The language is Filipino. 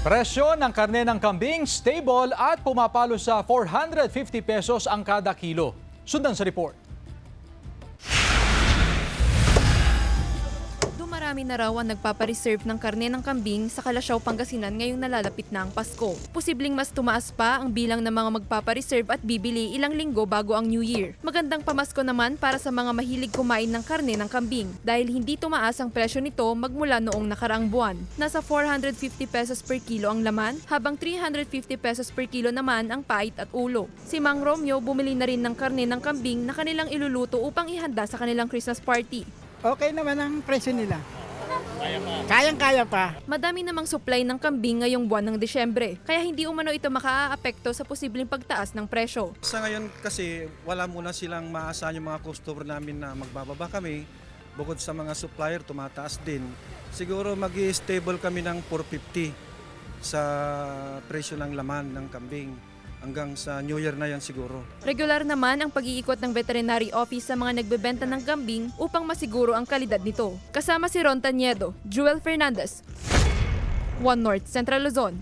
Presyo ng karne ng kambing stable at pumapalo sa 450 pesos ang kada kilo. Sundan sa report. Dumarami na raw ang nagpapareserve ng karne ng kambing sa Kalasyaw, Pangasinan ngayong nalalapit na ang Pasko. Posibleng mas tumaas pa ang bilang ng mga magpapareserve at bibili ilang linggo bago ang New Year. Magandang pamasko naman para sa mga mahilig kumain ng karne ng kambing dahil hindi tumaas ang presyo nito magmula noong nakaraang buwan. Nasa 450 pesos per kilo ang laman habang 350 pesos per kilo naman ang pait at ulo. Si Mang Romeo bumili na rin ng karne ng kambing na kanilang iluluto upang ihanda sa kanilang Christmas party. Okay naman ang presyo nila. Kayang-kaya pa. Madami namang supply ng kambing ngayong buwan ng Desyembre, kaya hindi umano ito makaaapekto sa posibleng pagtaas ng presyo. Sa ngayon kasi wala muna silang maasahan yung mga customer namin na magbababa kami. Bukod sa mga supplier, tumataas din. Siguro mag-i-stable kami ng 450 sa presyo ng laman ng kambing. Hanggang sa New Year na yan siguro. Regular naman ang pag-iikot ng veterinary office sa mga nagbebenta ng kambing upang masiguro ang kalidad nito. Kasama si Ron Taniedo, Jewel Fernandez, One North Central Luzon.